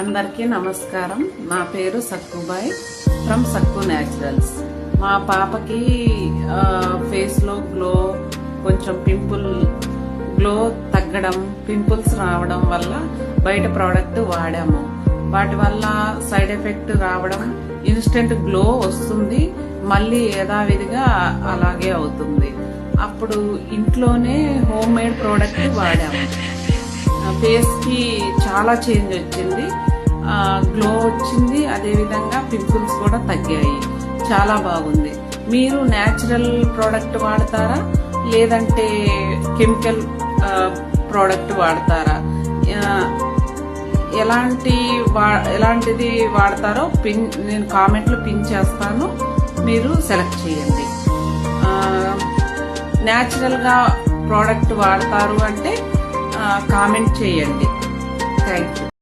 అందరికీ నమస్కారం. నా పేరు సక్కుబాయ్ ఫ్రమ్ సక్కు న్యాచురల్స్. మా పాపకి ఫేస్ లో కొంచెం గ్లో తగ్గడం, పింపుల్స్ రావడం వల్ల బయట ప్రోడక్ట్ వాడాము. వాటి వల్ల సైడ్ ఎఫెక్ట్ రావడం, ఇన్స్టెంట్ గ్లో వస్తుంది, మళ్ళీ యథావిధిగా అలాగే అవుతుంది. అప్పుడు ఇంట్లోనే హోమ్ మేడ్ ప్రోడక్ట్ వాడాము. ఫేస్ కి చాలా చేంజ్ వచ్చింది, గ్లో వచ్చింది, అదేవిధంగా పింపుల్స్ కూడా తగ్గాయి. చాలా బాగుంది. మీరు న్యాచురల్ ప్రోడక్ట్ వాడతారా లేదంటే కెమికల్ ప్రోడక్ట్ వాడతారా? ఎలాంటిది వాడతారో నేను కామెంట్లో పిన్ చేస్తాను, మీరు సెలెక్ట్ చేయండి. న్యాచురల్ గా ప్రోడక్ట్ వాడతారు అంటే కామెంట్ చేయండి. Thank you.